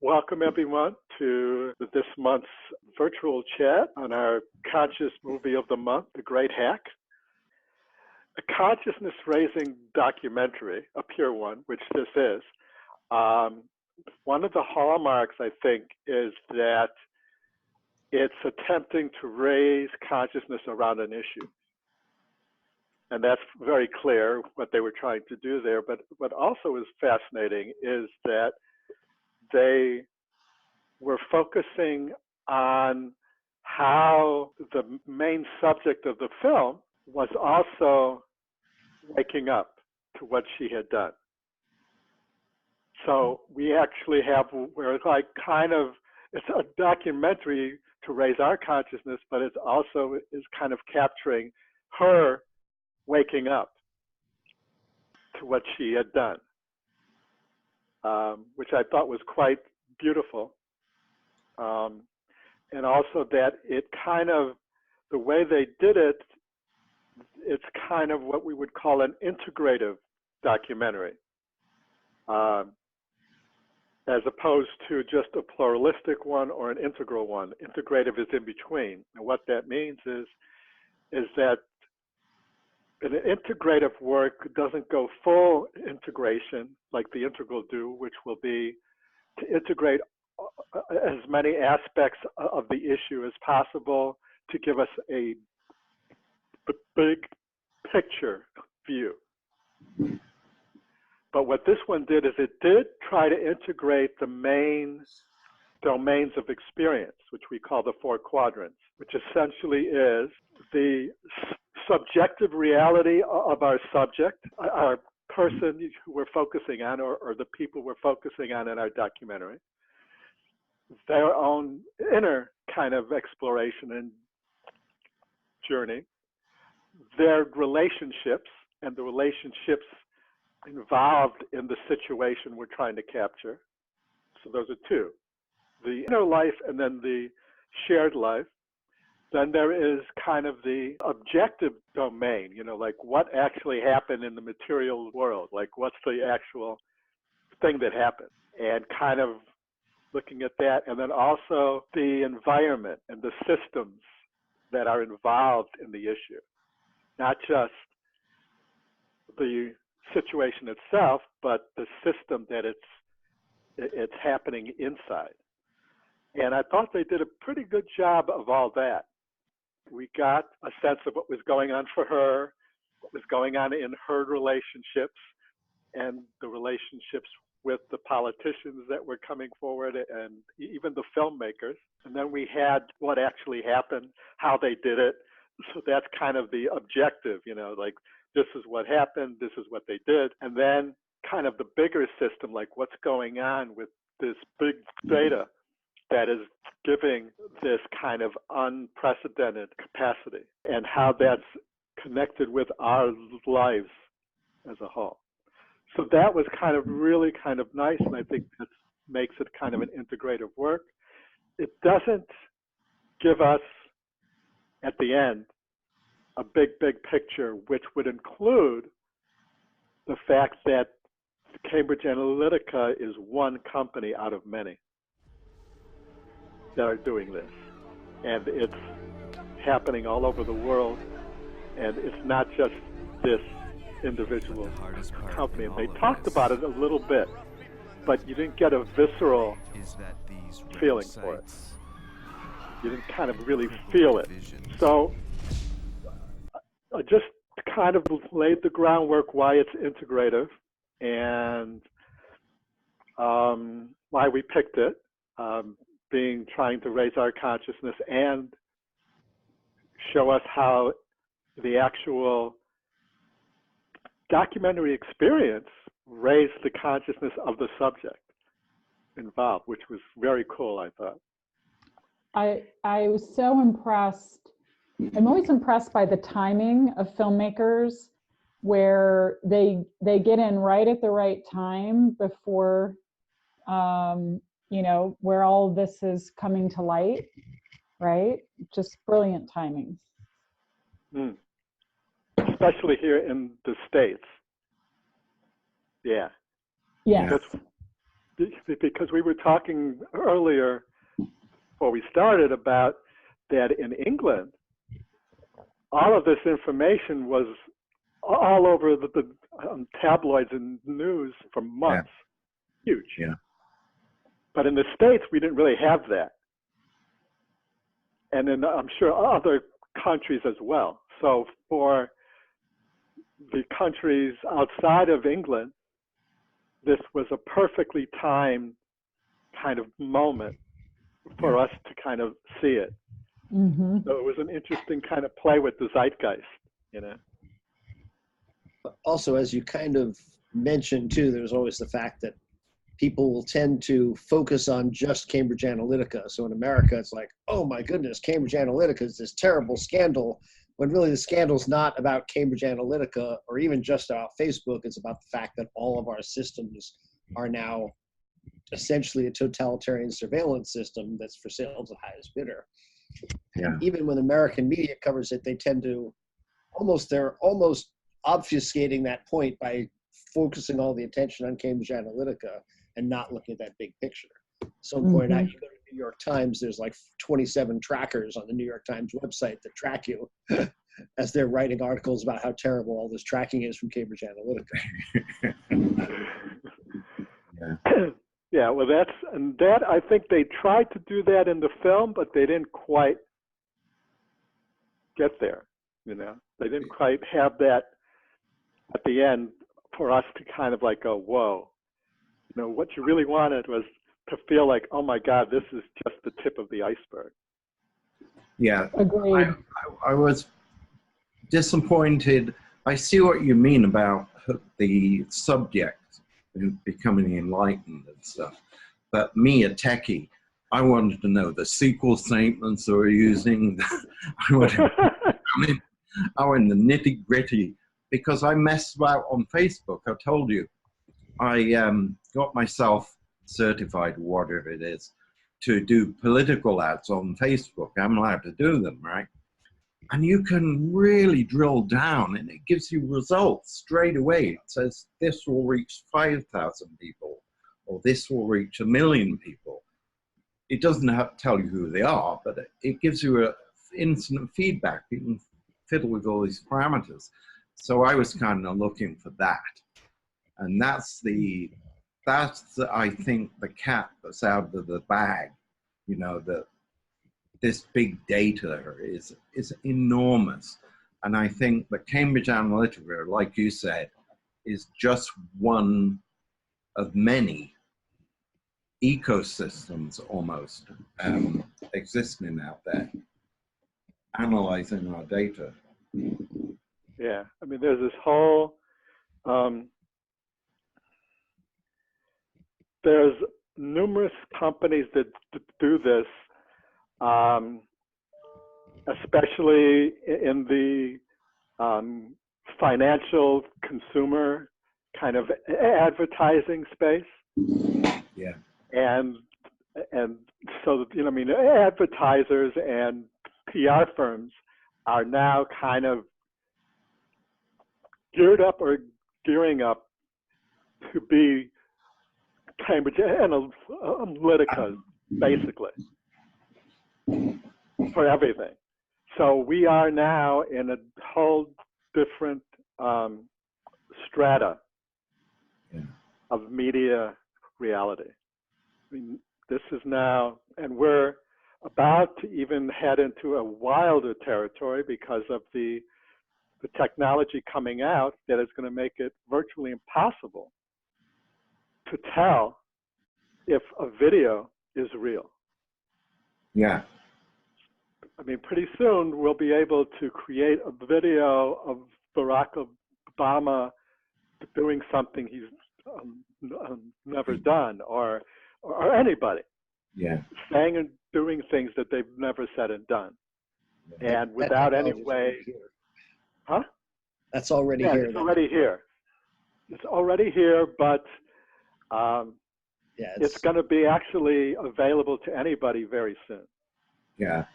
Welcome everyone to this month's virtual chat on our Conscious Movie of the Month, The Great Hack. A consciousness-raising documentary, a pure one, which this is. One of the hallmarks, I think, is that it's attempting to raise consciousness around an issue. And that's very clear what they were trying to do there. But what also is fascinating is that they were focusing on how the main subject of the film was also waking up to what she had done. So we actually have, we're like kind of, it's a documentary to raise our consciousness, but it's also is kind of capturing her waking up to what she had done, which I thought was quite beautiful. And also that it kind of, the way they did it, it's kind of what we would call an integrative documentary, as opposed to just a pluralistic one or an integral one. Integrative is in between. And what that means is that an integrative work doesn't go full integration like the integral do, which will be to integrate as many aspects of the issue as possible to give us a big picture view. But what this one did is it did try to integrate the main domains of experience, which we call the four quadrants, which essentially is the subjective reality of our subject, our person who we're focusing on, or the people we're focusing on in our documentary, their own inner kind of exploration and journey, their relationships and the relationships involved in the situation we're trying to capture. So those are two, the inner life and then the shared life. Then there is kind of the objective domain, you know, like what actually happened in the material world, like what's the actual thing that happened, and kind of looking at that. And then also the environment and the systems that are involved in the issue, not just the situation itself, but the system that it's happening inside. And I thought they did a pretty good job of all that. We got a sense of what was going on for her, what was going on in her relationships, and the relationships with the politicians that were coming forward and even the filmmakers. And then we had what actually happened, how they did it. So that's kind of the objective, you know, like this is what happened, this is what they did. And then kind of the bigger system, like what's going on with this big data that is giving this kind of unprecedented capacity and how that's connected with our lives as a whole. So that was kind of really kind of nice, and I think that makes it kind of an integrative work. It doesn't give us, at the end, a big picture, which would include the fact that Cambridge Analytica is one company out of many that are doing this. And it's happening all over the world, and it's not just this individual company. And they talked about it a little bit, but you didn't get a visceral feeling for it. You didn't kind of really feel it. So I just kind of laid the groundwork why it's integrative and why we picked it, trying to raise our consciousness and show us how the actual documentary experience raised the consciousness of the subject involved, which was very cool, I thought. I was so impressed. I'm always impressed by the timing of filmmakers, where they get in right at the right time before, you know, where all this is coming to light, right? Just brilliant timings. Especially here in the States. Yeah. Yes. because we were talking earlier before we started about that in England, all of this information was all over the tabloids and news for months. Yeah. Huge. Yeah. But in the States, we didn't really have that. And in, I'm sure, other countries as well. So for the countries outside of England, this was a perfectly timed kind of moment for us to kind of see it. Mm-hmm. So it was an interesting kind of play with the zeitgeist, you know. Also, as you kind of mentioned too, there's always the fact that people will tend to focus on just Cambridge Analytica. So in America, it's like, oh my goodness, Cambridge Analytica is this terrible scandal, when really the scandal's not about Cambridge Analytica or even just about Facebook. It's about the fact that all of our systems are now essentially a totalitarian surveillance system that's for sale to the highest bidder. Yeah. And even when American media covers it, they tend to they're almost obfuscating that point by focusing all the attention on Cambridge Analytica and not looking at that big picture. Some point out, you go to New York Times, there's like 27 trackers on the New York Times website that track you as they're writing articles about how terrible all this tracking is from Cambridge Analytica. Yeah. Yeah, well, that I think they tried to do that in the film, but they didn't quite get there. You know, they didn't quite have that at the end for us to kind of like go, whoa. You know, what you really wanted was to feel like, oh my God, this is just the tip of the iceberg. Yeah, agreed. I was disappointed. I see what you mean about the subject becoming enlightened and stuff. But me, a techie, I wanted to know the SQL statements they were using. I want the nitty gritty, because I messed about on Facebook. I told you, I got myself certified, whatever it is, to do political ads on Facebook. I'm allowed to do them, right? And you can really drill down, and it gives you results straight away. It says this will reach 5,000 people, or this will reach 1 million people. It doesn't have to tell you who they are, but it gives you instant feedback. You can fiddle with all these parameters. So I was kind of looking for that. And that's I think, the cat that's out of the bag, you know, that this big data is enormous. And I think that Cambridge Analytica, like you said, is just one of many ecosystems almost existing out there, analyzing our data. Yeah, I mean, there's this whole, there's numerous companies that do this, especially in the financial consumer kind of advertising space. Yeah. And so, you know, I mean, advertisers and PR firms are now kind of geared up or gearing up to be Cambridge Analytica, basically, for everything. So we are now in a whole different strata of media reality. I mean, this is now, and we're about to even head into a wilder territory because of the technology coming out that is going to make it virtually impossible to tell if a video is real. Yeah. I mean, pretty soon we'll be able to create a video of Barack Obama doing something he's never done, or anybody saying and doing things that they've never said and done, and without any way. Huh? That's already here. It's already here. It's already here, but it's going to be actually available to anybody very soon. Yeah,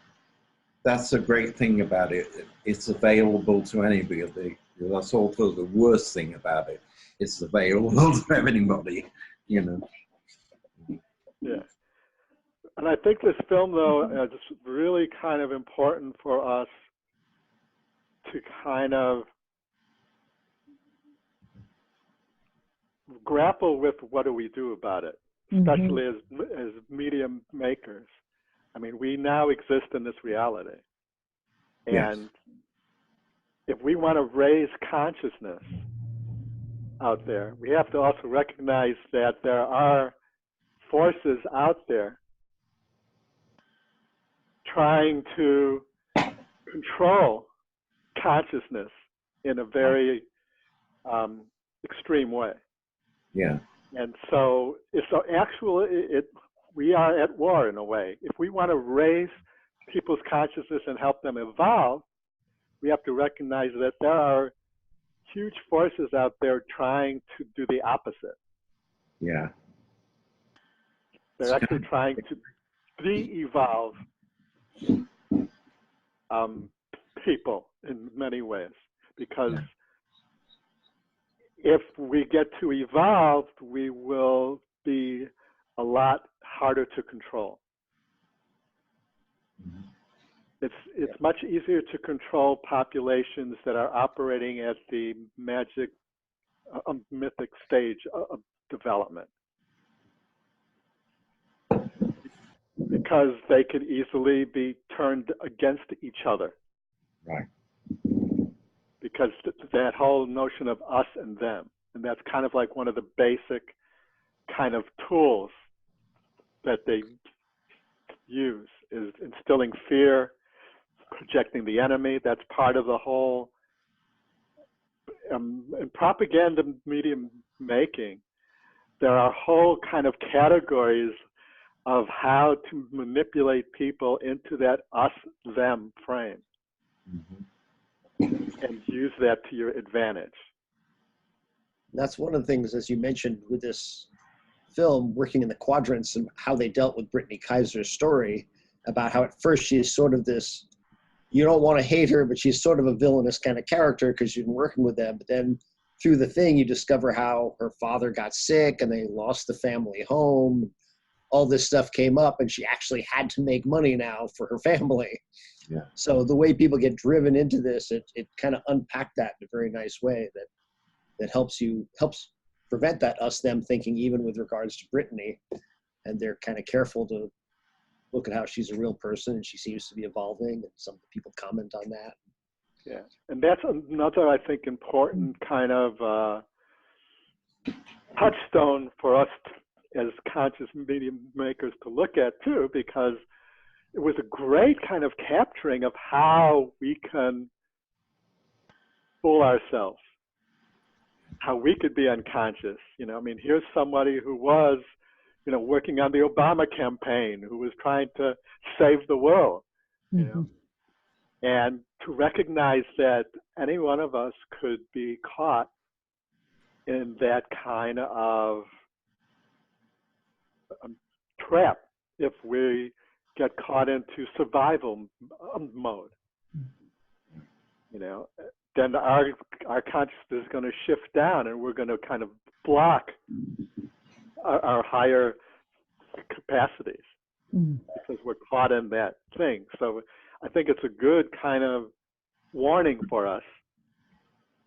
that's the great thing about it. It's available to anybody. That's also the worst thing about it. It's available to anybody, you know. Yeah. And I think this film, though, is really kind of important for us to kind of grapple with what do we do about it, especially as medium makers. I mean, we now exist in this reality. And if we want to raise consciousness out there, we have to also recognize that there are forces out there trying to control consciousness in a very extreme way. Yeah. And so it's we are at war in a way. If we want to raise people's consciousness and help them evolve, we have to recognize that there are huge forces out there trying to do the opposite. Yeah. They're actually trying to de-evolve people in many ways, because if we get too evolved, we will be a lot harder to control. It's much easier to control populations that are operating at the mythic stage of development, because they could easily be turned against each other. Right. Because that whole notion of us and them, and that's kind of like one of the basic kind of tools that they use, is instilling fear, projecting the enemy. That's part of the whole in propaganda medium making. There are whole kind of categories of how to manipulate people into that us-them frame. And use that to your advantage. That's one of the things, as you mentioned, with this film, working in the quadrants and how they dealt with Brittany Kaiser's story, about how at first she's sort of this, you don't want to hate her, but she's sort of a villainous kind of character because you've been working with them. But then through the thing, you discover how her father got sick and they lost the family home. All this stuff came up and she actually had to make money now for her family. Yeah. So the way people get driven into this, it kind of unpacked that in a very nice way that helps prevent that us-them thinking, even with regards to Brittany. And they're kind of careful to look at how she's a real person and she seems to be evolving, and some people comment on that. Yeah, and that's another, I think, important kind of touchstone for us as conscious medium makers to look at too, because it was a great kind of capturing of how we can fool ourselves, how we could be unconscious. You know, I mean, here's somebody who was, you know, working on the Obama campaign, who was trying to save the world, you know, and to recognize that any one of us could be caught in that kind of trap if we get caught into survival mode. You know, then our consciousness is going to shift down, and we're going to kind of block our higher capacities because we're caught in that thing. So I think it's a good kind of warning for us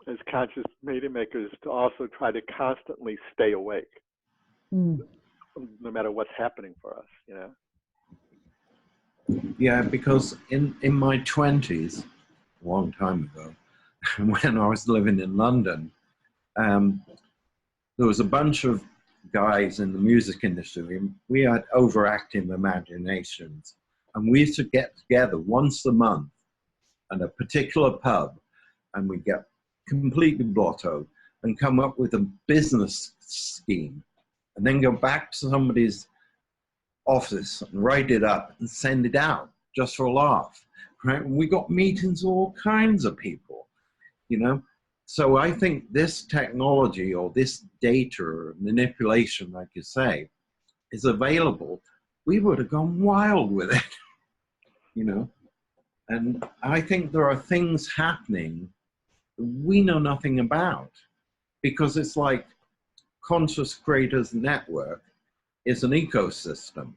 as conscious media makers to also try to constantly stay awake, no matter what's happening for us, you know. Yeah, because in my 20s, a long time ago, when I was living in London, there was a bunch of guys in the music industry. We had overactive imaginations, and we used to get together once a month at a particular pub, and we'd get completely blottoed and come up with a business scheme, and then go back to somebody's office and write it up and send it out just for a laugh, right? And we got meetings with all kinds of people, you know. So I think this technology, or this data or manipulation, like you say, is available. We would have gone wild with it, you know. And I think there are things happening we know nothing about, because it's like Conscious Creators Network is an ecosystem.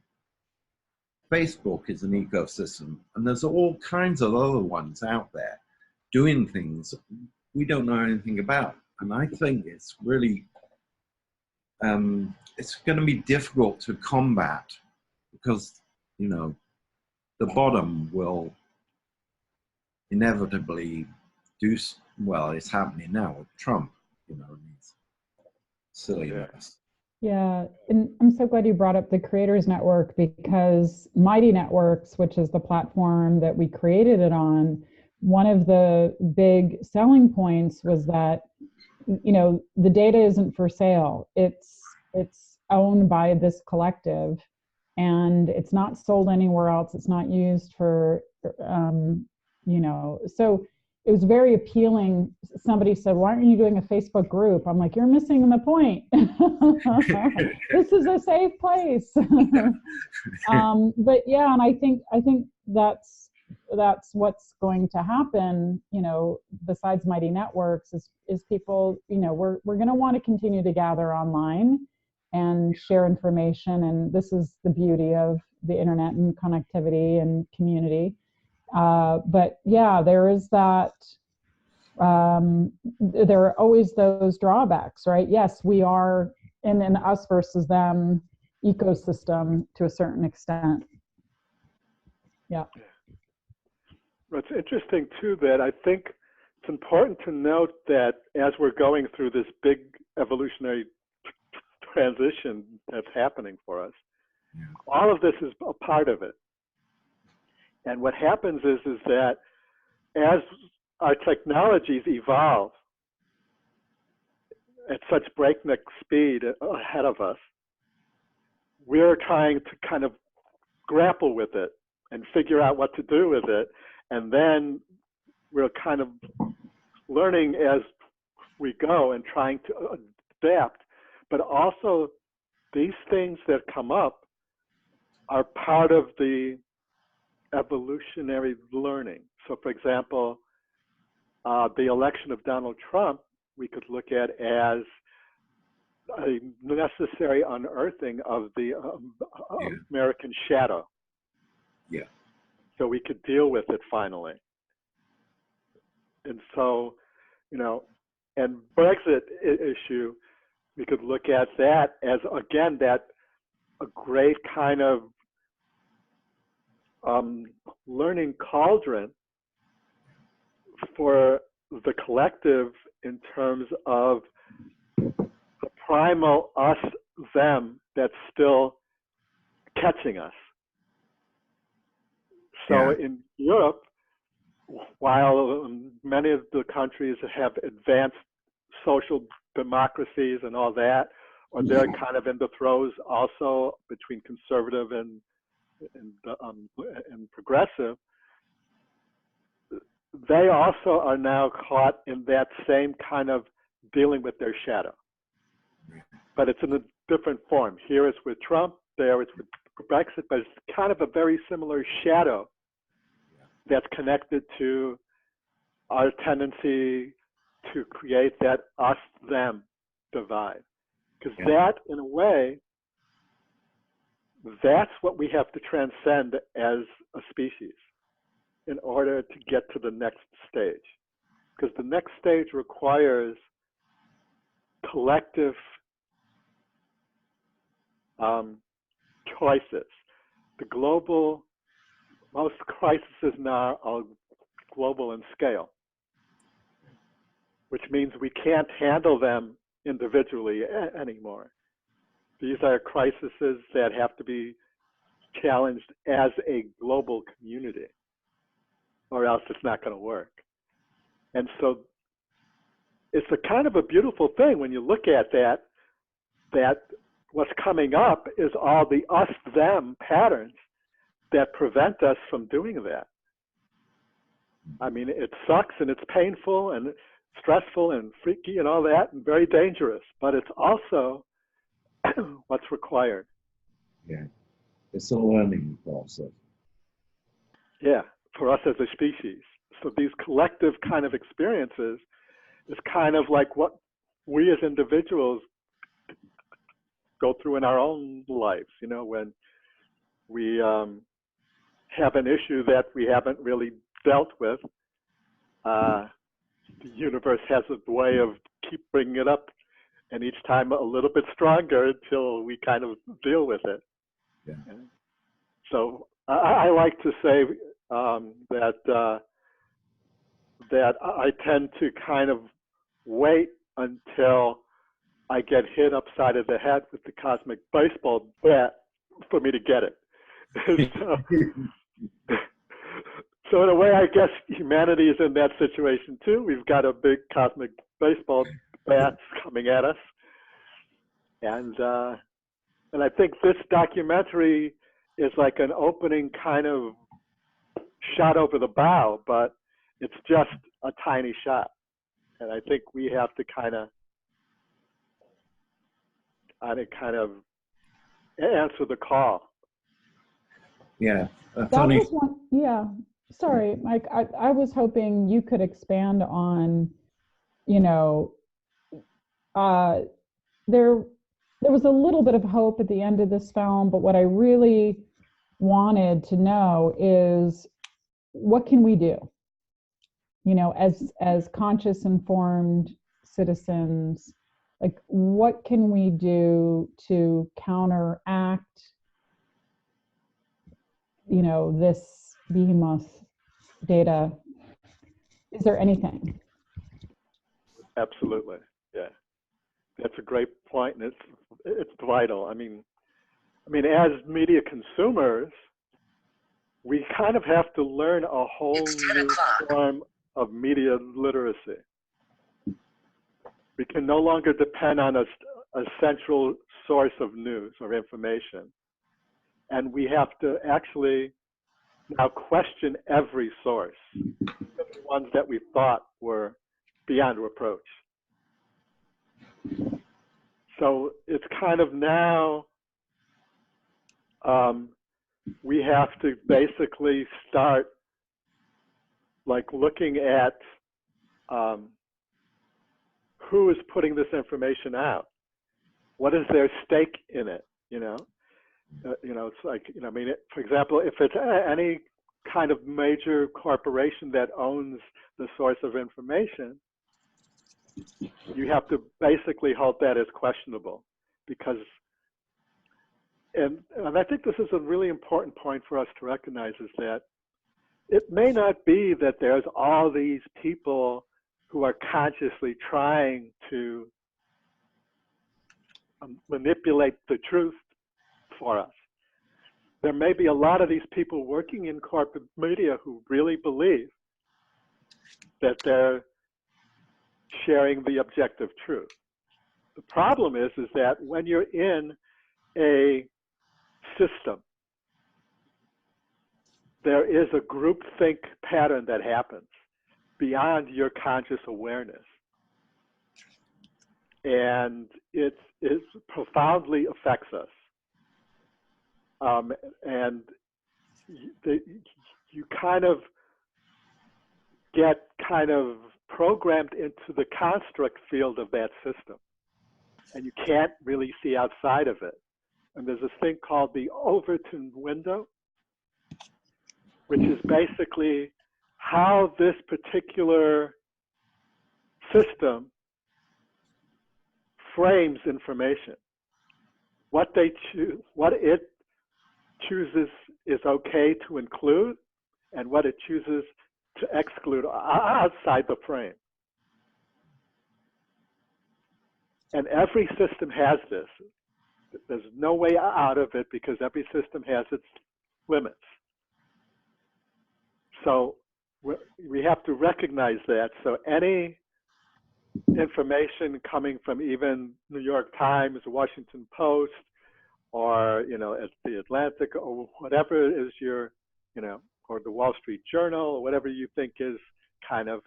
Facebook is an ecosystem, and there's all kinds of other ones out there doing things we don't know anything about. And I think it's really, it's going to be difficult to combat because, you know, the bottom will inevitably do, well, it's happening now with Trump, you know, and his silliness. Yeah, and I'm so glad you brought up the Creators Network, because Mighty Networks, which is the platform that we created it on, one of the big selling points was that, you know, the data isn't for sale. It's owned by this collective, and it's not sold anywhere else. It's not used for, you know, so it was very appealing. Somebody said, why aren't you doing a Facebook group? I'm like, you're missing the point. This is a safe place. But yeah, and I think that's what's going to happen, you know, besides Mighty Networks, is people, you know, we're going to want to continue to gather online and share information. And this is the beauty of the internet and connectivity and community. But yeah, there is that, there are always those drawbacks, right? Yes, we are in an us versus them ecosystem to a certain extent. Yeah. It's interesting too that I think it's important to note that as we're going through this big evolutionary transition that's happening for us, all of this is a part of it. And what happens is that as our technologies evolve at such breakneck speed ahead of us, we're trying to kind of grapple with it and figure out what to do with it. And then we're kind of learning as we go and trying to adapt. But also, these things that come up are part of the evolutionary learning. So for example, the election of Donald Trump, we could look at as a necessary unearthing of the American shadow. Yeah. So we could deal with it finally. And so, you know, and Brexit issue, we could look at that as, again, that a great kind of learning cauldron for the collective in terms of the primal us, them that's still catching us. So in Europe, while many of the countries have advanced social democracies and all that, or they're kind of in the throes also between conservative and progressive, they also are now caught in that same kind of dealing with their shadow. But it's in a different form. Here it's with Trump, there it's with Brexit, but it's kind of a very similar shadow that's connected to our tendency to create that us-them divide. Because that, in a way, that's what we have to transcend as a species in order to get to the next stage. Because the next stage requires collective choices. The global, most crises now are global in scale, which means we can't handle them individually anymore. These are crises that have to be challenged as a global community, or else it's not going to work. And so it's a kind of a beautiful thing when you look at that, that what's coming up is all the us-them patterns that prevent us from doing that. I mean, it sucks and it's painful and stressful and freaky and all that and very dangerous, but it's also what's required. Yeah, it's a learning process. Yeah, for us as a species. So these collective kind of experiences is kind of like what we as individuals go through in our own lives, when we have an issue that we haven't really dealt with. The universe has a way of keep bringing it up, and each time a little bit stronger until we kind of deal with it. Yeah. So I like to say that I tend to kind of wait until I get hit upside of the head with the cosmic baseball bat for me to get it. So in a way, I guess humanity is in that situation too. We've got a big cosmic baseball bat coming at us, and I think this documentary is like an opening kind of shot over the bow, but it's just a tiny shot, and I think we have to kind of answer the call. Yeah. That was one, yeah. Sorry, Mike. I was hoping you could expand on, there was a little bit of hope at the end of this film, but what I really wanted to know is, what can we do? As conscious, informed citizens, like, what can we do to counteract, this behemoth data? Is there anything? Absolutely, yeah. That's a great point, and it's vital. I mean, as media consumers, we kind of have to learn a whole new form of media literacy. We can no longer depend on a central source of news or information. And we have to actually now question every source, the ones that we thought were beyond reproach. So it's kind of now, we have to basically start like looking at who is putting this information out. What is their stake in it? It's like, for example, if it's any kind of major corporation that owns the source of information, you have to basically hold that as questionable, because, and I think this is a really important point for us to recognize, is that it may not be that there's all these people who are consciously trying to manipulate the truth for us. There may be a lot of these people working in corporate media who really believe that they're sharing the objective truth. The problem is that when you're in a system, there is a groupthink pattern that happens beyond your conscious awareness. And it profoundly affects us. And you kind of get kind of programmed into the construct field of that system, and you can't really see outside of it. And there's this thing called the Overton window, which is basically how this particular system frames information. What it chooses is okay to include, and what it chooses to exclude outside the frame. And every system has this. There's no way out of it, because every system has its limits. So we have to recognize that. So any information coming from even New York Times, Washington Post, or at the Atlantic, or whatever it is or the Wall Street Journal, or whatever you think is kind of,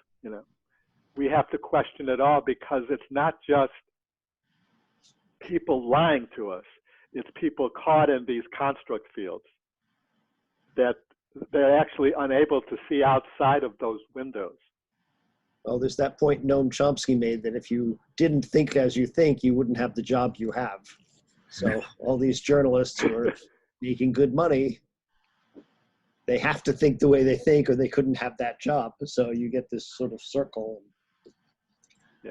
we have to question it all, because it's not just people lying to us. It's people caught in these construct fields that they're actually unable to see outside of those windows. Well, there's that point Noam Chomsky made, that if you didn't think as you think, you wouldn't have the job you have. So all these journalists who are making good money, they have to think the way they think or they couldn't have that job. So you get this sort of circle.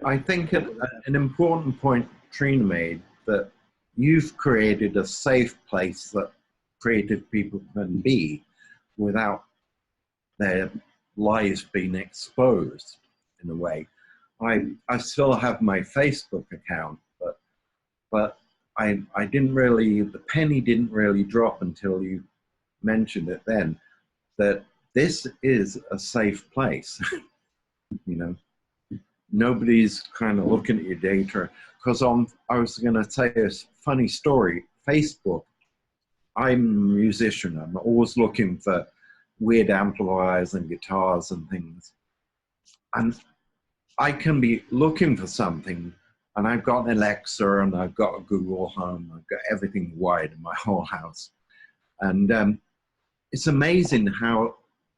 I think an important point Trina made, that you've created a safe place that creative people can be without their lives being exposed in a way. I still have my Facebook account, but I didn't really, the penny didn't really drop until you mentioned it then, that this is a safe place. You know, nobody's kind of looking at your data. Because I was going to tell you a funny story. Facebook, I'm a musician. I'm always looking for weird amplifiers and guitars and things. And I can be looking for something, and I've got an Alexa and I've got a Google Home. I've got everything wired in my whole house. And it's amazing how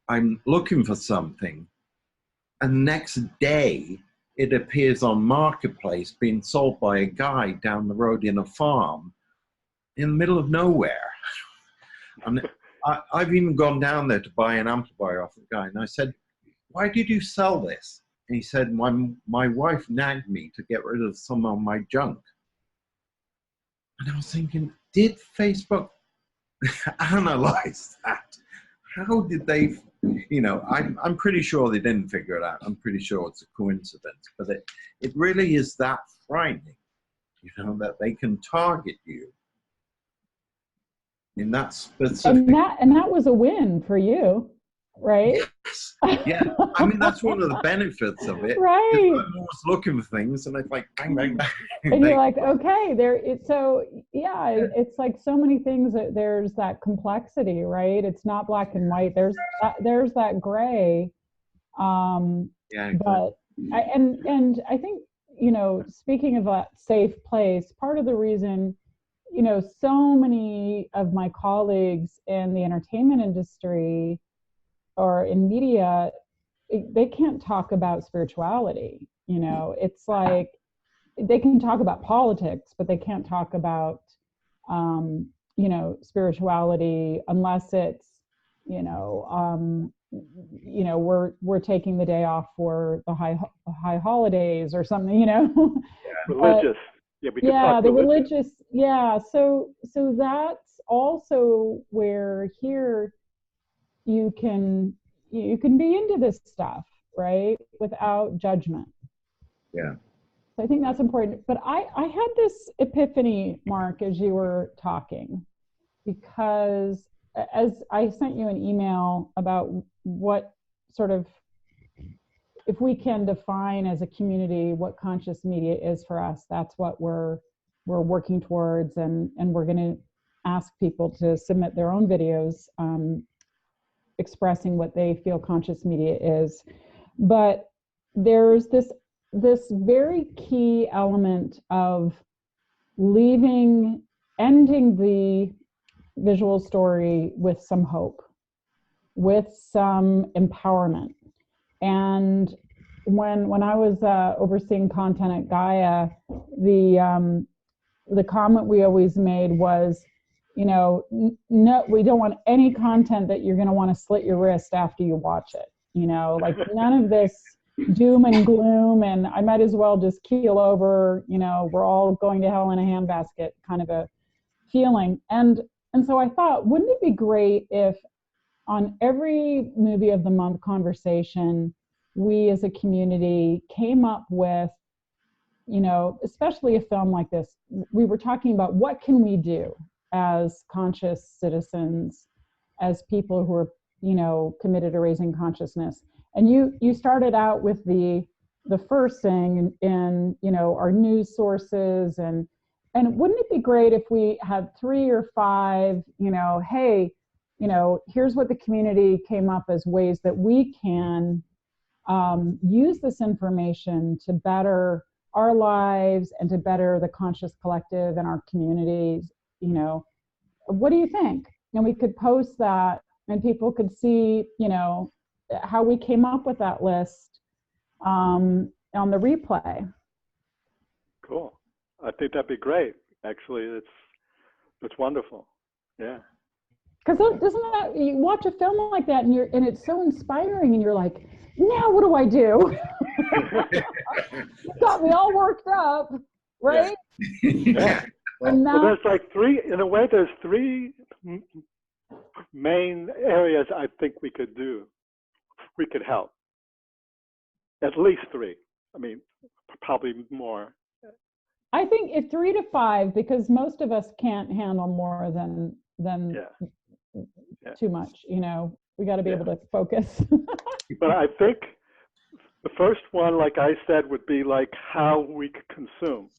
I'm looking for something, and next day it appears on Marketplace being sold by a guy down the road in a farm in the middle of nowhere. And I've even gone down there to buy an amplifier off the guy, and I said, "Why did you sell this?" And he said, my wife nagged me to get rid of some of my junk. And I was thinking, did Facebook analyze that? How did they, you know, I'm pretty sure they didn't figure it out. I'm pretty sure it's a coincidence, but it really is that frightening, you know, that they can target you in that specific. And that was a win for you, right? Yes. Yeah. I mean, that's one of the benefits of it. Right. I'm always looking for things, and it's like bang, bang, bang. And you're like, okay, it's like so many things that there's that complexity, right? It's not black and white. There's that gray. Yeah. Exactly. But I think, you know, speaking of a safe place, part of the reason, you know, so many of my colleagues in the entertainment industry or in media, they can't talk about spirituality. You know, it's like they can talk about politics, but they can't talk about, you know, spirituality unless it's, you know, we're taking the day off for the high holidays or something, you know. Yeah, religious. Yeah, we can talk the religious. religious. Yeah, so that's also where here you can be into this stuff, right, without judgment. Yeah. So I think that's important. But I had this epiphany, Mark, as you were talking, because as I sent you an email about what sort of, if we can define as a community what conscious media is for us, that's what we're working towards, and we're going to ask people to submit their own videos expressing what they feel conscious media is. But there's this very key element of ending the visual story with some hope, with some empowerment. And when I was overseeing content at Gaia, the comment we always made was, you know, no, we don't want any content that you're going to want to slit your wrist after you watch it. You know, like none of this doom and gloom, and I might as well just keel over, you know, we're all going to hell in a handbasket kind of a feeling. And so I thought, wouldn't it be great if on every movie of the month conversation, we as a community came up with, you know, especially a film like this, we were talking about what can we do as conscious citizens, as people who are, you know, committed to raising consciousness. And you started out with the first thing in, you know, our news sources, and wouldn't it be great if we had 3 or 5, you know, hey, you know, here's what the community came up as ways that we can use this information to better our lives and to better the conscious collective and our communities. You know, what do you think? And we could post that, and people could see, you know, how we came up with that list on the replay. Cool. I think that'd be great. Actually, It's wonderful. Yeah. Because doesn't that, you watch a film like that and it's so inspiring and you're like, now what do I do? You got me all worked up, right? Yeah. And Well, there's like three, in a way, there's three main areas I think we could do. We could help. At least three. I mean, probably more. I think if 3 to 5, because most of us can't handle more than too much, you know, we got to be able to focus. But I think the first one, like I said, would be like how we consume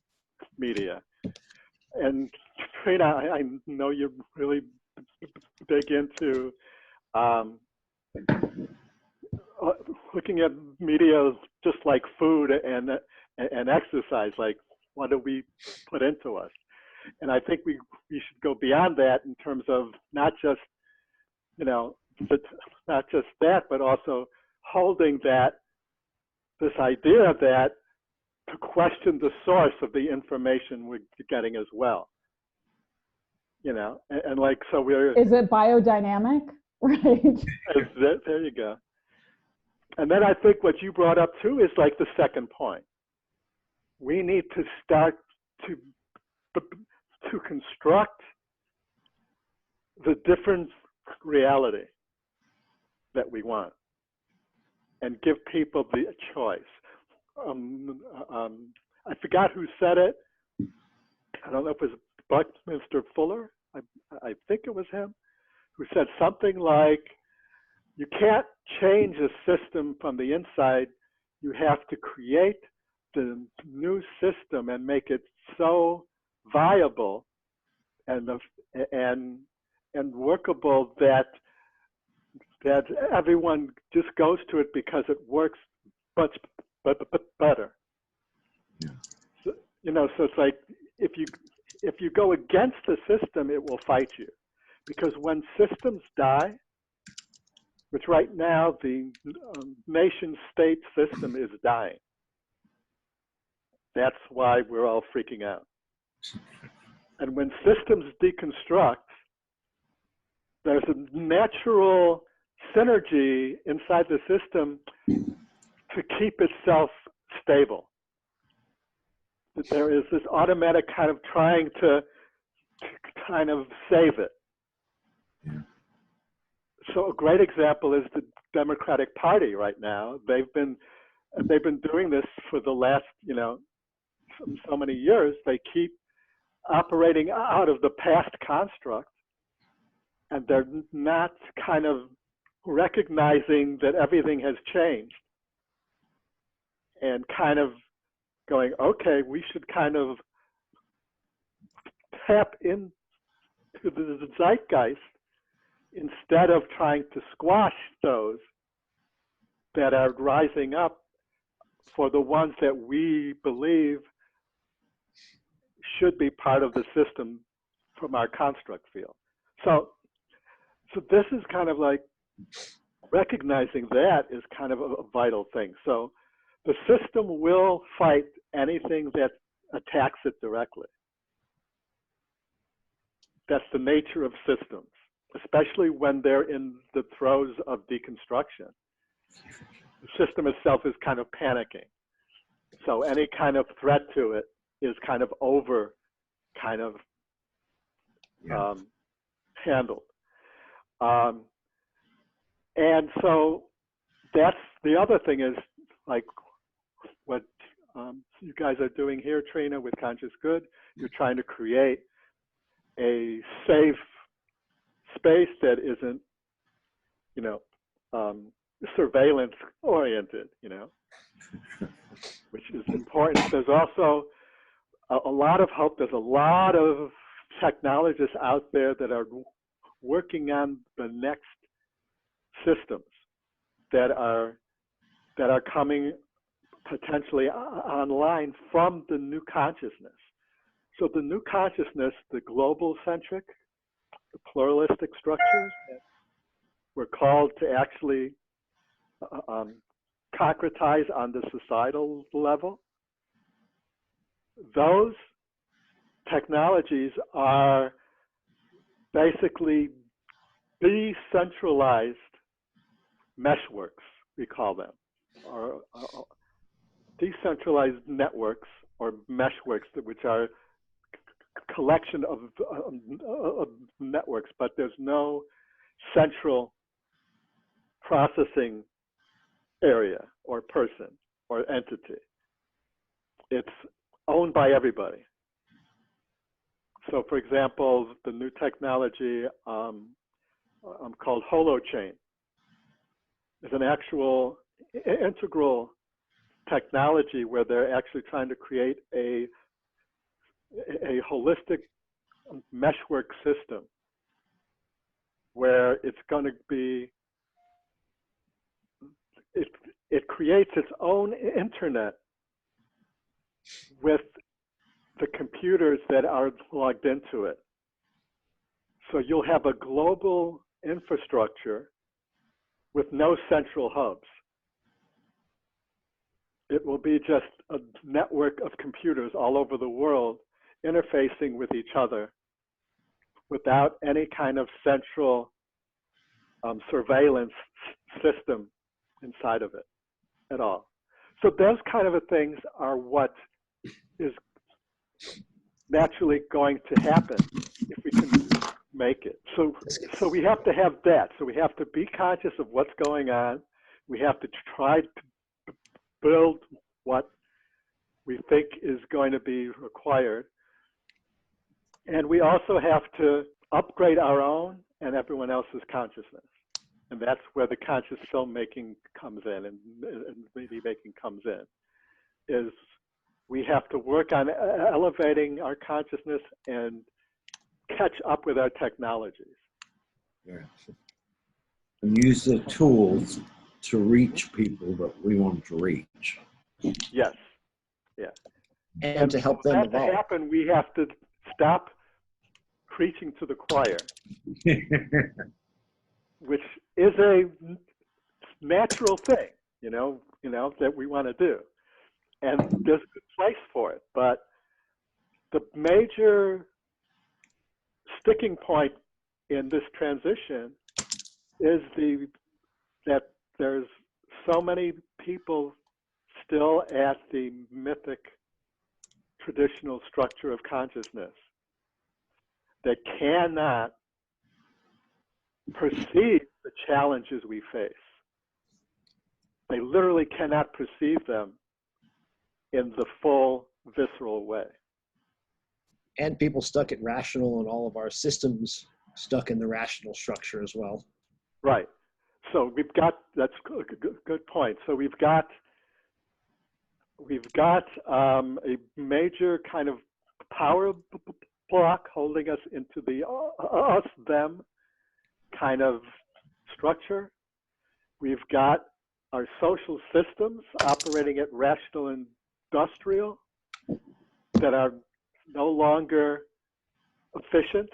media. And Trina, I know you're really big into looking at media just like food and exercise, like what do we put into us? And I think we should go beyond that in terms of not just, you know, not just that, but also holding this idea that to question the source of the information we're getting as well. You know, and like, so we're... Is it biodynamic? Right. There you go. And then I think what you brought up too is like the second point. We need to start to construct the different reality that we want and give people the choice. I forgot who said it. I don't know if it was Buckminster Fuller. I think it was him who said something like, you can't change a system from the inside. You have to create the new system and make it so viable and workable that everyone just goes to it because it works much better. Yeah. So, you know, so it's like if you go against the system, it will fight you, because when systems die, which right now the nation-state system is dying. That's why we're all freaking out. And when systems deconstruct, there's a natural synergy inside the system to keep itself stable. There is this automatic kind of trying to kind of save it. Yeah. So a great example is the Democratic Party right now. They've been doing this for the last, you know, so many years. They keep operating out of the past construct, and they're not kind of recognizing that everything has changed and kind of going, okay, we should kind of tap into the zeitgeist instead of trying to squash those that are rising up for the ones that we believe should be part of the system from our construct field. So this is kind of like recognizing that is kind of a vital thing. So the system will fight anything that attacks it directly. That's the nature of systems, especially when they're in the throes of deconstruction. The system itself is kind of panicking. So any kind of threat to it is kind of handled. And so that's the other thing is like what you guys are doing here, Trina, with Conscious Good. You're trying to create a safe space that isn't, you know, surveillance oriented, you know, which is important. There's also a lot of hope. There's a lot of technologists out there that are working on the next systems that are coming potentially online from the new consciousness. So the new consciousness, the global centric, the pluralistic structures that we're called to actually concretize on the societal level, those technologies are basically decentralized meshworks, we call them, or decentralized networks or meshworks, which are collection of networks, but there's no central processing area or person or entity. It's owned by everybody. So for example, the new technology called holochain is an actual integral technology where they're actually trying to create a holistic meshwork system where it's going to be, it creates its own internet with the computers that are logged into it. So you'll have a global infrastructure with no central hubs. It will be just a network of computers all over the world interfacing with each other without any kind of central surveillance system inside of it at all. So those kind of things are what is naturally going to happen if we can make it. So we have to have that. So we have to be conscious of what's going on. We have to try to build what we think is going to be required. And we also have to upgrade our own and everyone else's consciousness. And that's where the conscious filmmaking comes in and movie making comes in, is we have to work on elevating our consciousness and catch up with our technologies. Yeah. And use the tools to reach people that we want to reach. Yes. Yeah. And to help them evolve. To happen, we have to stop preaching to the choir, which is a natural thing, you know, that we want to do. And there's a good place for it. But the major sticking point in this transition is that there's so many people still at the mythic traditional structure of consciousness that cannot perceive the challenges we face. They literally cannot perceive them in the full visceral way. And people stuck at rational, and all of our systems stuck in the rational structure as well. Right. So we've got, that's a good point. So we've got a major kind of power block holding us into the us-them kind of structure. We've got our social systems operating at rational and industrial that are no longer efficient.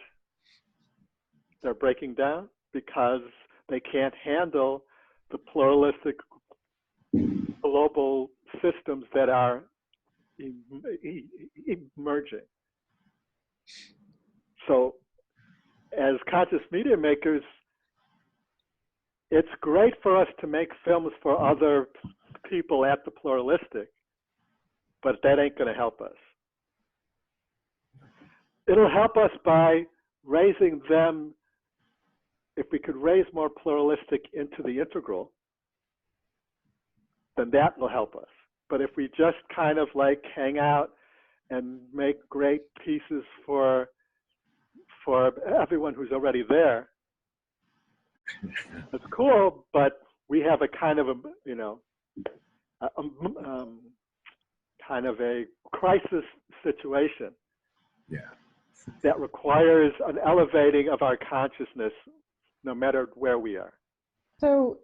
They're breaking down because they can't handle the pluralistic global systems that are emerging. So as conscious media makers, it's great for us to make films for other people at the pluralistic, but that ain't going to help us. It'll help us by raising them. If we could raise more pluralistic into the integral, then that will help us. But if we just kind of like hang out and make great pieces for everyone who's already there, it's cool, but we have a kind of a, you know, kind of a crisis situation. Yeah. That requires an elevating of our consciousness no matter where we are. So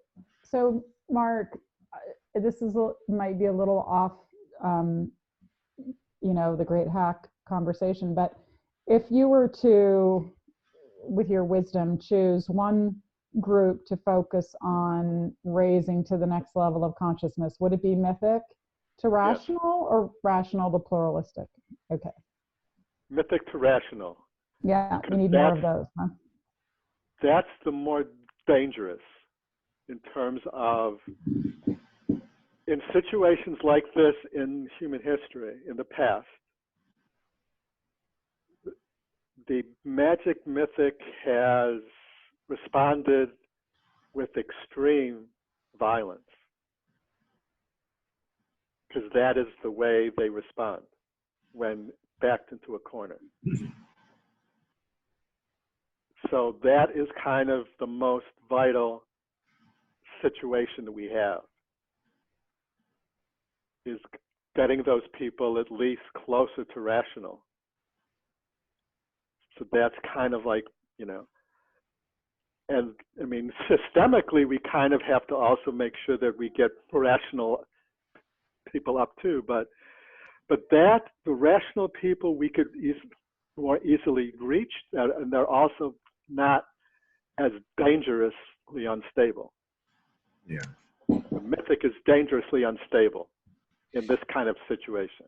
Mark, this might be a little off, you know, the great hack conversation, but if you were to, with your wisdom, choose one group to focus on raising to the next level of consciousness, would it be mythic to rational? Yes. Or rational to pluralistic? Okay. Mythic to rational. Yeah, we need more of those, huh? that's the more dangerous in terms of, in situations like this in human history, in the past, the magic mythic has responded with extreme violence, because that is the way they respond when backed into a corner. So that is kind of the most vital situation that we have, is getting those people at least closer to rational. So that's kind of like, you know, and I mean, systemically, we kind of have to also make sure that we get rational people up too. But that, the rational people we could more easily reach, and they're also not as dangerously unstable. Yeah. The mythic is dangerously unstable in this kind of situation.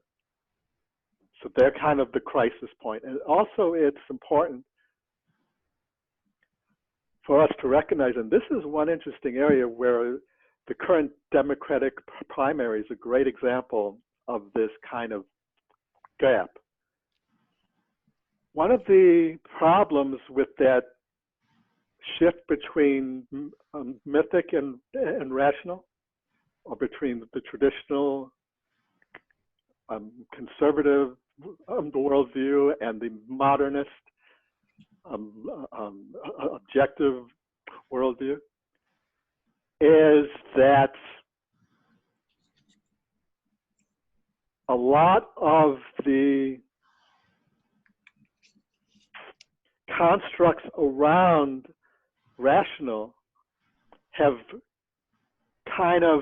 So they're kind of the crisis point. And also it's important for us to recognize, and this is one interesting area where the current Democratic primary is a great example of this kind of gap. One of the problems with that shift between mythic and rational, or between the traditional conservative worldview and the modernist objective worldview, is that a lot of the constructs around rational have kind of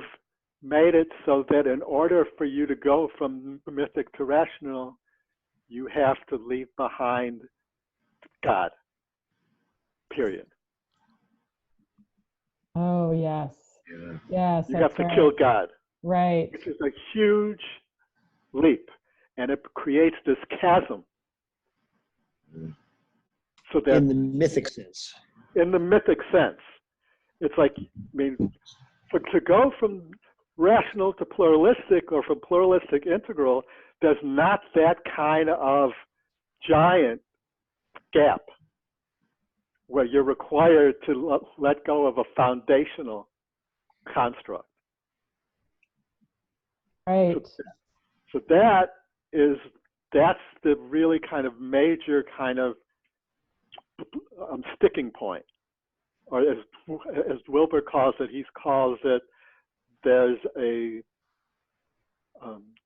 made it so that in order for you to go from mythic to rational, you have to leave behind God, period. Oh, yes. Yeah. Yes, You have to kill God. Right. Which is a huge leap, and it creates this chasm. So that in the mythic sense. In the mythic sense, it's like, I mean, to go from rational to pluralistic, or from pluralistic integral, there's not that kind of giant gap where you're required to let go of a foundational construct. Right. So that's the really kind of major kind of sticking point, or as Wilber calls it, he calls it, there's a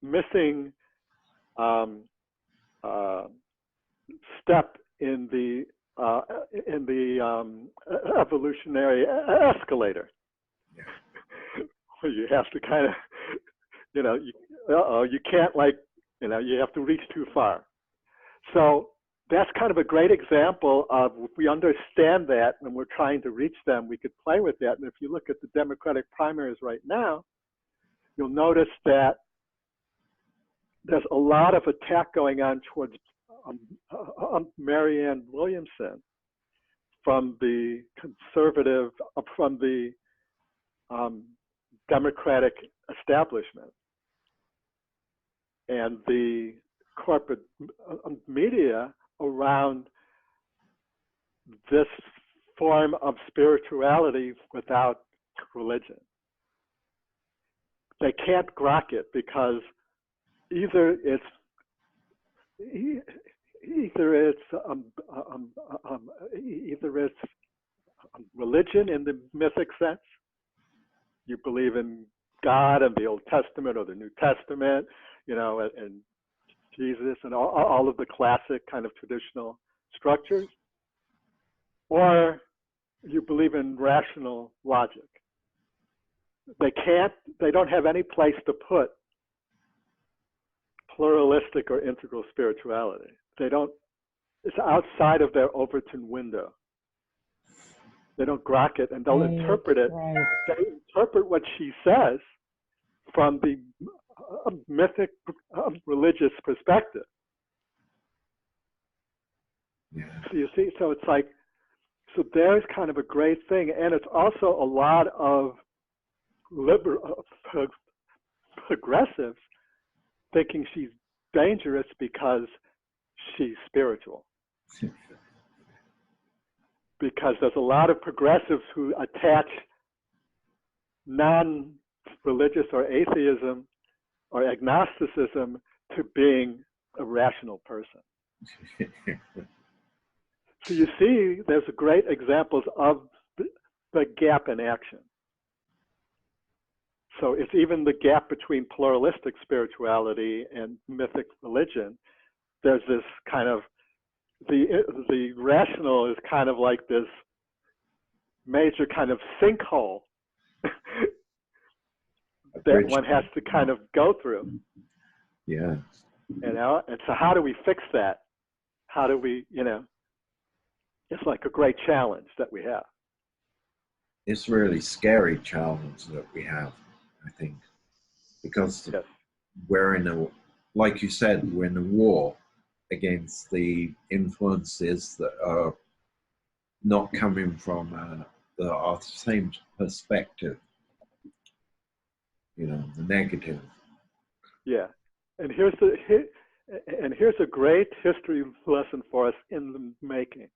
missing step in the evolutionary escalator. Yeah. Where you have to kind of, you know, you can't, like, you know, you have to reach too far. So that's kind of a great example of, if we understand that and we're trying to reach them, we could play with that. And if you look at the Democratic primaries right now, you'll notice that there's a lot of attack going on towards Marianne Williamson from the conservative, from the Democratic establishment. And the corporate media around this form of spirituality without religion. They can't grok it, because either it's religion in the mythic sense. You believe in God and the Old Testament or the New Testament, you know, and Jesus and all of the classic kind of traditional structures, or you believe in rational logic. They don't have any place to put pluralistic or integral spirituality. It's outside of their Overton window. They don't grok it, and they'll interpret it. Right. They interpret what she says from the mythic religious perspective. Yeah. So you see, so it's like, So there's kind of a great thing. And it's also a lot of progressives thinking she's dangerous because she's spiritual. Because there's a lot of progressives who attach non-religious or atheism or agnosticism to being a rational person. So you see, there's great examples of the gap in action. So it's even the gap between pluralistic spirituality and mythic religion. There's this kind of, the rational is kind of like this major kind of sinkhole that one has to kind of go through. Yeah. You know, and so how do we fix that? How do we, you know, it's like a great challenge that we have. It's a really scary challenge that we have, I think, because Yes. we're in a, like you said, we're in a war against the influences that are not coming from our same perspective, you know, the negative. Yeah, and here's a great history lesson for us in the making.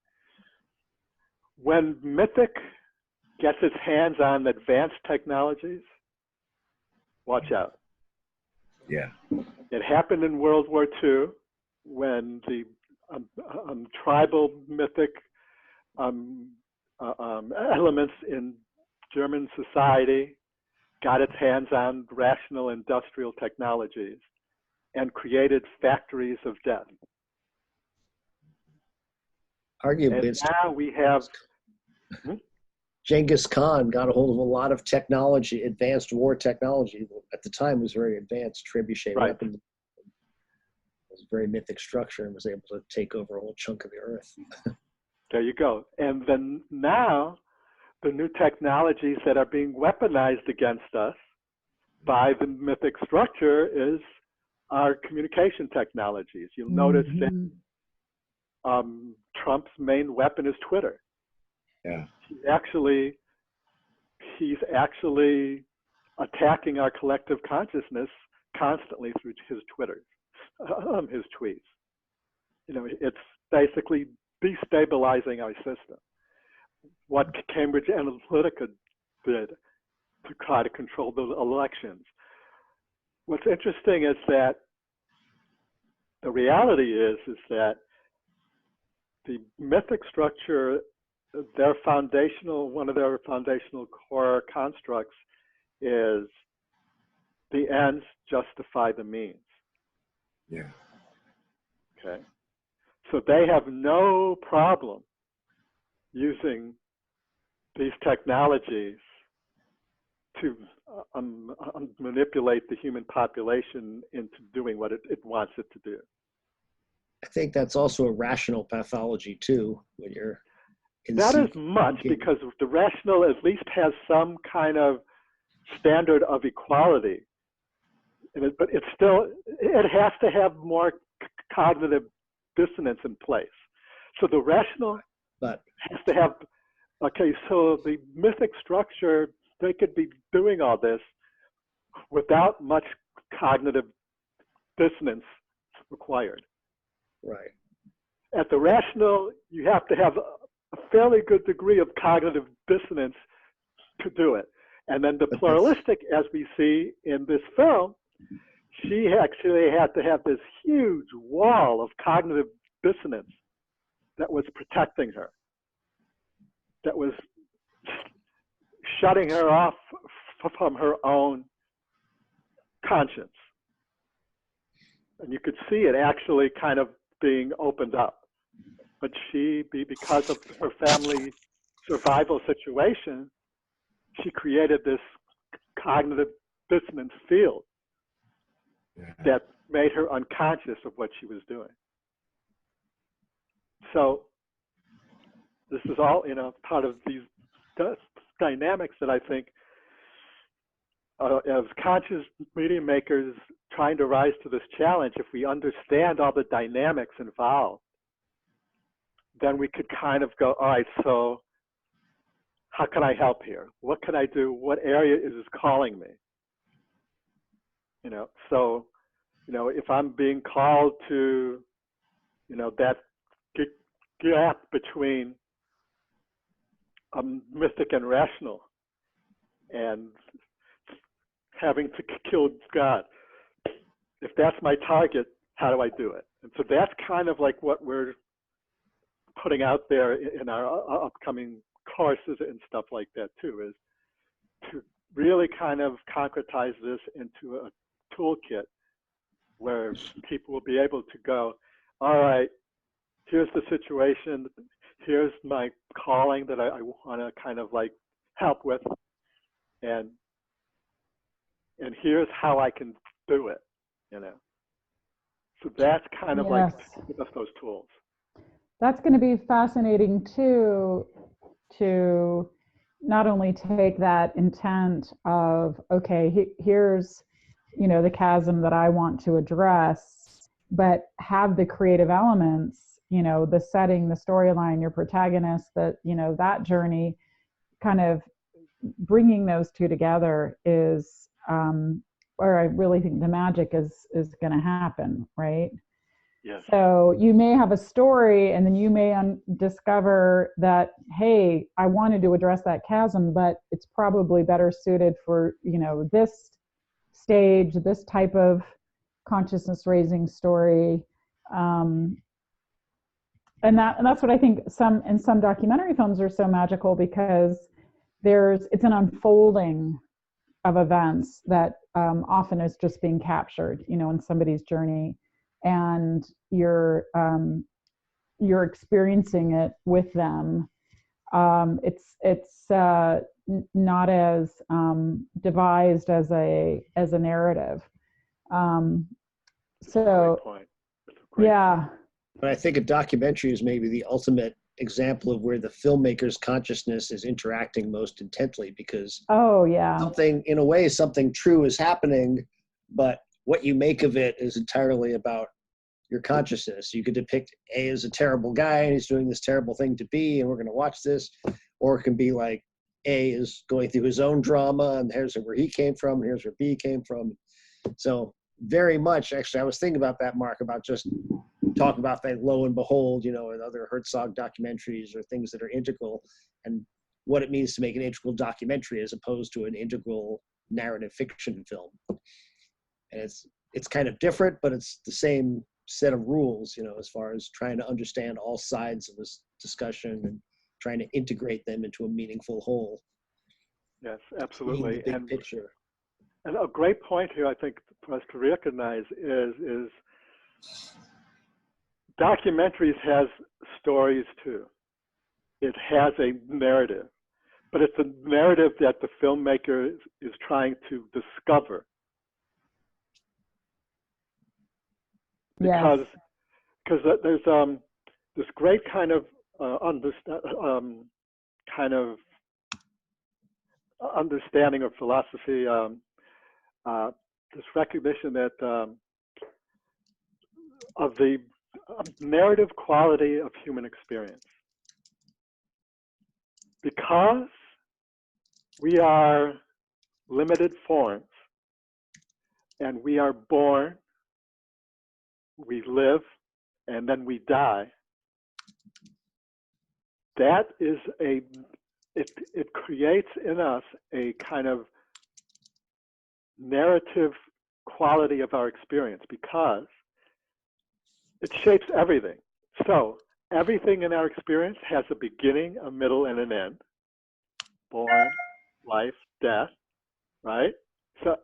When Mythic gets its hands on advanced technologies, watch out. Yeah. It happened in World War II when the tribal mythic elements in German society got its hands on rational industrial technologies and created factories of death. Arguably, And now we have Genghis Khan got a hold of a lot of technology, advanced war technology. At the time, was very advanced. Trebuchet weapon was a very mythic structure and was able to take over a whole chunk of the earth. There you go. And then now, the new technologies that are being weaponized against us by the mythic structure is our communication technologies. You'll notice that Trump's main weapon is Twitter. Yeah. He's actually attacking our collective consciousness constantly through his Twitter, his tweets. You know, it's basically destabilizing our system. What Cambridge Analytica did to try to control the elections. What's interesting is that the reality is that the mythic structure, one of their foundational core constructs is the ends justify the means. Yeah. Okay. So they have no problem using these technologies to manipulate the human population into doing what it wants it to do. I think that's also a rational pathology too, when you're Not as much, because the rational at least has some kind of standard of equality. But it has to have more cognitive dissonance in place. So the rational has to have, okay, so the mythic structure, they could be doing all this without much cognitive dissonance required. Right. At the rational, you have to have a fairly good degree of cognitive dissonance to do it. And then the pluralistic, as we see in this film, she actually had to have this huge wall of cognitive dissonance that was protecting her, that was shutting her off from her own conscience. And you could see it actually kind of being opened up. But because of her family survival situation, she created this cognitive dissonance field that made her unconscious of what she was doing. So this is all, part of these dynamics that I think as conscious media makers trying to rise to this challenge, if we understand all the dynamics involved, then we could kind of go, all right, so how can I help here? What can I do? What area is calling me? So, if I'm being called to, that gap between mystic and rational and having to kill God, if that's my target, how do I do it? And so that's kind of like what we're putting out there in our upcoming courses and stuff like that too, is to really kind of concretize this into a toolkit where people will be able to go, all right, here's the situation, here's my calling that I want to kind of like help with, and here's how I can do it, So that's kind of like give us those tools. That's going to be fascinating too, to not only take that intent of, okay, here's, the chasm that I want to address, but have the creative elements, the setting, the storyline, your protagonist, that journey, kind of bringing those two together is where I really think the magic is going to happen, right? Yes. So you may have a story, and then you may discover that, hey, I wanted to address that chasm, but it's probably better suited for, this stage, this type of consciousness raising story. And that's what I think in some documentary films are so magical, because it's an unfolding of events that often is just being captured, in somebody's journey, and you're experiencing it with them. It's not as devised as a narrative. That's a great point. Yeah. But I think a documentary is maybe the ultimate example of where the filmmaker's consciousness is interacting most intently, because something true is happening, but what you make of it is entirely about your consciousness. You could depict A as a terrible guy and he's doing this terrible thing to B, and we're going to watch this. Or it can be like A is going through his own drama, and here's where he came from, and here's where B came from. So very much, actually, I was thinking about that, Mark, about just talking about that Lo and Behold, and other Herzog documentaries or things that are integral, and what it means to make an integral documentary as opposed to an integral narrative fiction film. And it's kind of different, but it's the same set of rules, as far as trying to understand all sides of this discussion and trying to integrate them into a meaningful whole. Yes, absolutely. The big picture. And a great point here, I think, for us to recognize is documentaries has stories too. It has a narrative, but it's a narrative that the filmmaker is trying to discover. Because there's this great kind of understanding of philosophy, this recognition that of the narrative quality of human experience. Because we are limited forms, and we are born, we live, and then we die. That is it creates in us a kind of narrative quality of our experience, because it shapes everything. So everything in our experience has a beginning, a middle, and an end. Born, life, death, right? So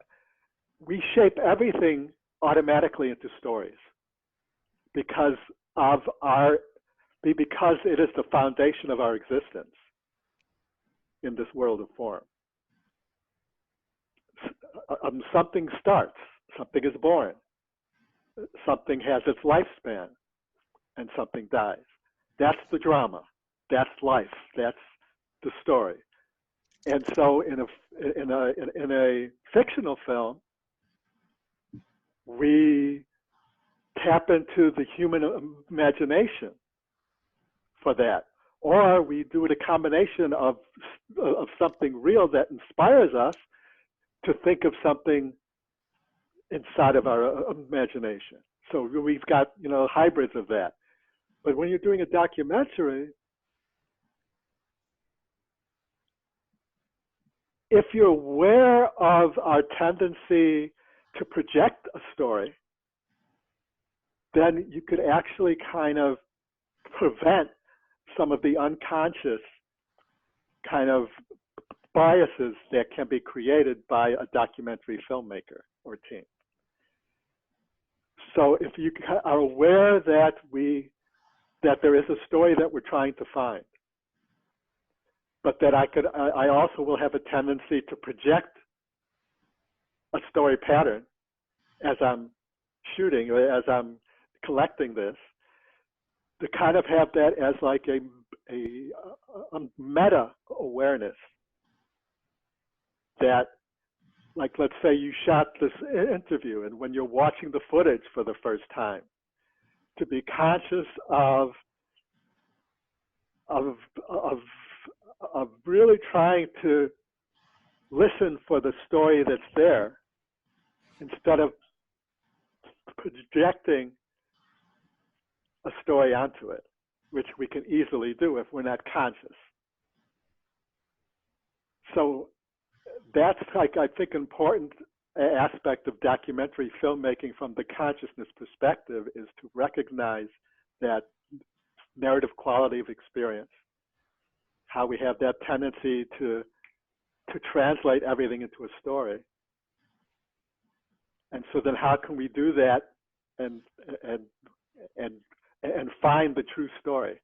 we shape everything automatically into stories because it is the foundation of our existence in this world of form. Something starts, something is born, something has its lifespan, and something dies. That's the drama. That's life. That's the story. And so in a fictional film, we tap into the human imagination for that. or we do it a combination of something real that inspires us to think of something inside of our imagination. So we've got, hybrids of that. But when you're doing a documentary, if you're aware of our tendency to project a story, then you could actually kind of prevent some of the unconscious kind of biases that can be created by a documentary filmmaker or team. So if you are aware that there is a story that we're trying to find, but that I also will have a tendency to project a story pattern as I'm shooting or as I'm collecting this, to kind of have that as like a meta awareness that, like, let's say you shot this interview, and when you're watching the footage for the first time, to be conscious of really trying to listen for the story that's there instead of projecting a story onto it, which we can easily do if we're not conscious. So that's, like, I think, important aspect of documentary filmmaking from the consciousness perspective, is to recognize that narrative quality of experience, how we have that tendency to translate everything into a story. And so then how can we do that and find the true story?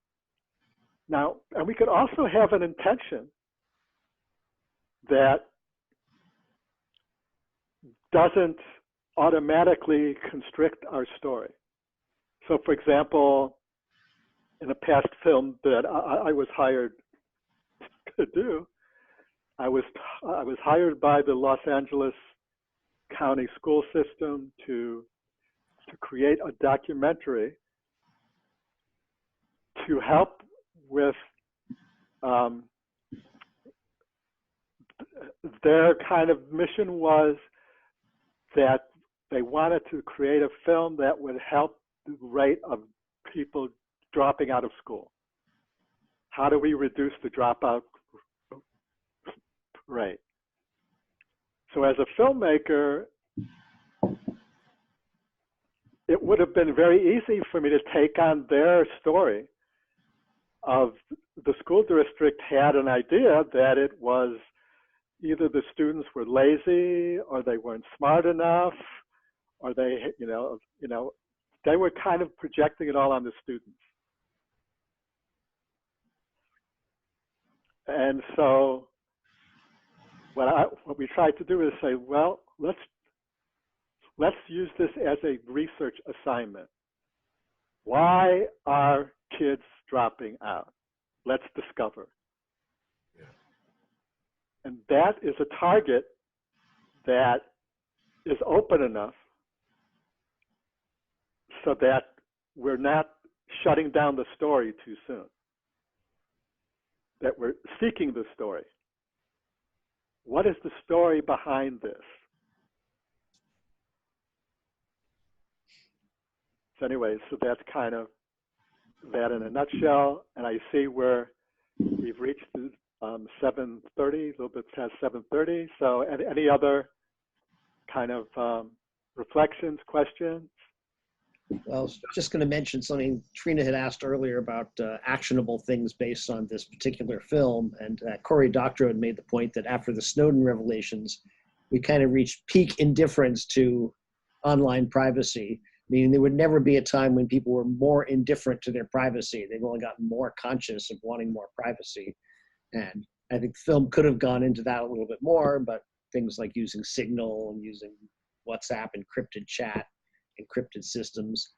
Now, and we could also have an intention that doesn't automatically constrict our story. So, for example, in a past film that I was hired to do, I was hired by the Los Angeles County school system to create a documentary to help with their kind of mission was that they wanted to create a film that would help the rate of people dropping out of school. How do we reduce the dropout rate? So as a filmmaker, it would have been very easy for me to take on their story of the school district had an idea that it was either the students were lazy or they weren't smart enough, or they, they were kind of projecting it all on the students. And so what we tried to do is say, well, let's use this as a research assignment. Why are kids dropping out? Let's discover. Yeah. And that is a target that is open enough so that we're not shutting down the story too soon, that we're seeking the story. What is the story behind this? So anyway, so that's kind of that in a nutshell. And I see where we've reached 7:30, a little bit past 7:30. So any other kind of reflections, questions? Well, I was just going to mention something Trina had asked earlier about actionable things based on this particular film. And Cory Doctorow had made the point that after the Snowden revelations, we kind of reached peak indifference to online privacy. Meaning there would never be a time when people were more indifferent to their privacy. They've only gotten more conscious of wanting more privacy. And I think film could have gone into that a little bit more, but things like using Signal and using WhatsApp, encrypted chat, encrypted systems,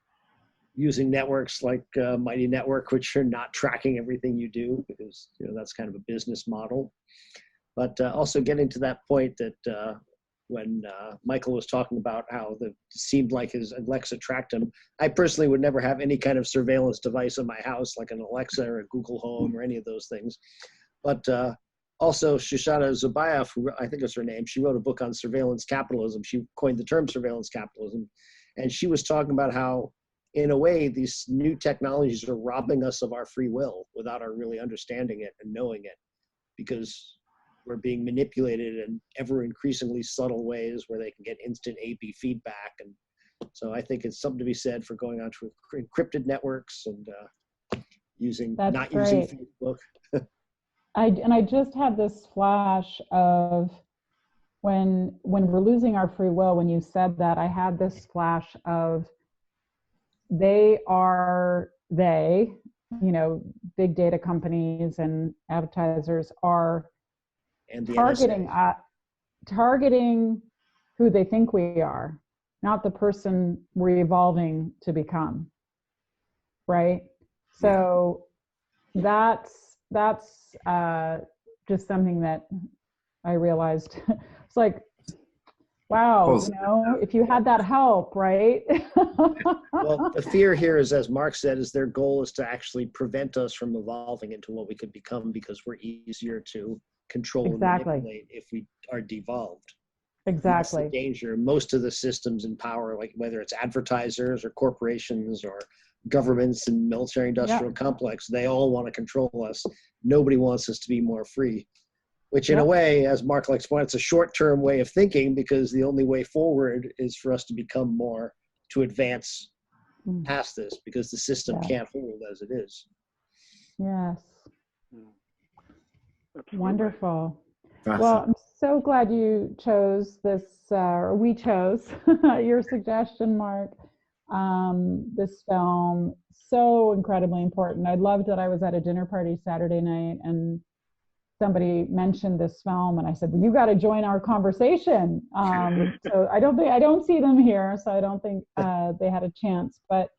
using networks like Mighty Network, which are not tracking everything you do, because that's kind of a business model. But also getting to that point that when Michael was talking about how it seemed like his Alexa tracked him. I personally would never have any kind of surveillance device in my house, like an Alexa or a Google Home or any of those things. But also Shoshana Zubaev, who I think is her name, she wrote a book on surveillance capitalism. She coined the term surveillance capitalism. And she was talking about how, in a way, these new technologies are robbing us of our free will without our really understanding it and knowing it, because we're being manipulated in ever increasingly subtle ways where they can get instant A/B feedback. And so I think it's something to be said for going on to encrypted networks and using Facebook. I just had this flash of when we're losing our free will. When you said that, I had this flash of big data companies and advertisers are targeting who they think we are, not the person we're evolving to become, right? So that's just something that I realized. It's like, wow, if you had that help, right? Well, the fear here is, as Mark said, is their goal is to actually prevent us from evolving into what we could become, because we're easier to control and manipulate if we are devolved. Exactly. That's the danger. Most of the systems in power, like whether it's advertisers or corporations or governments and military-industrial complex, they all want to control us. Nobody wants us to be more free, which in a way, as Mark likes to point out, it's a short-term way of thinking, because the only way forward is for us to become more, to advance past this, because the system can't hold as it is. Yes. Absolutely. Wonderful. Well, I'm so glad you chose this, or we chose your suggestion, Mark. This film, so incredibly important. I loved that I was at a dinner party Saturday night and somebody mentioned this film, and I said, well, you got to join our conversation. So I don't see them here, so I don't think they had a chance. But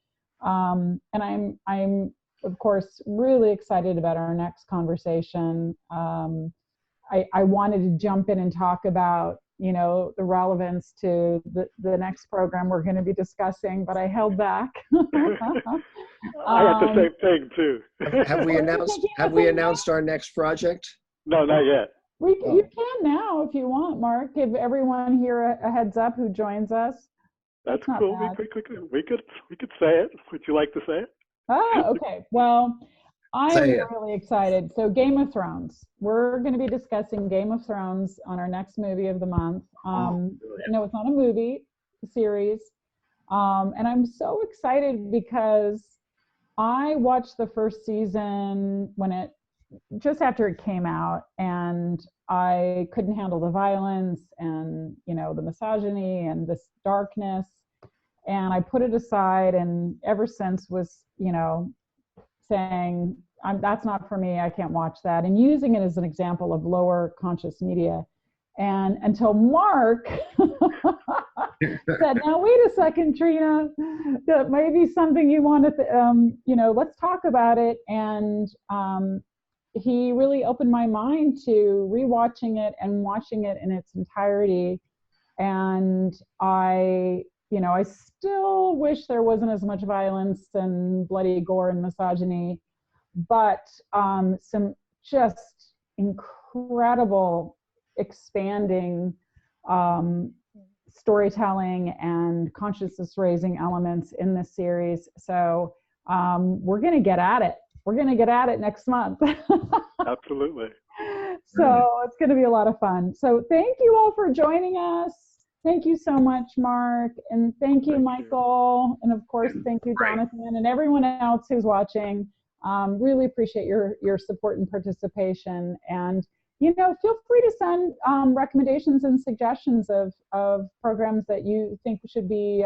and I'm of course really excited about our next conversation. I wanted to jump in and talk about the relevance to the next program we're going to be discussing, but I held back. I had the same thing too. Have we announced our next project? No, not yet. You can now if you want, Mark. Give everyone here a heads up who joins us. That's cool. We could say it. Would you like to say it? Oh, okay. Well, I'm really excited. So Game of Thrones. We're going to be discussing Game of Thrones on our next movie of the month. No, it's not a movie, a series. And I'm so excited because I watched the first season just after it came out, and I couldn't handle the violence and, the misogyny and this darkness. And I put it aside, and ever since was, saying, that's not for me, I can't watch that, and using it as an example of lower conscious media. And until Mark said, now wait a second, Trina, that may be something you want to, let's talk about it. And he really opened my mind to rewatching it and watching it in its entirety. And I still wish there wasn't as much violence and bloody gore and misogyny, but some just incredible expanding storytelling and consciousness raising elements in this series. So we're going to get at it. We're going to get at it next month. Absolutely. So it's going to be a lot of fun. So thank you all for joining us. Thank you so much, Mark. And thank you, Michael. And of course, thank you, Jonathan, and everyone else who's watching. Really appreciate your support and participation. And, feel free to send recommendations and suggestions of programs that you think should be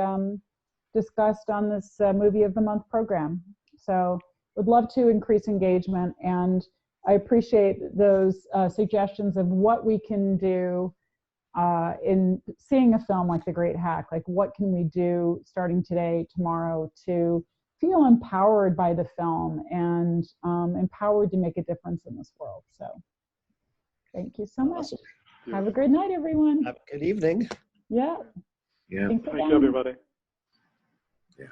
discussed on this Movie of the Month program. So would love to increase engagement. And I appreciate those suggestions of what we can do in seeing a film like The Great Hack. Like, what can we do starting today, tomorrow, to feel empowered by the film and empowered to make a difference in this world. So thank you so much. Awesome. Have a great night, everyone. Have a good evening. Yeah. Yeah. Thanks Thank again. you, everybody. Yeah.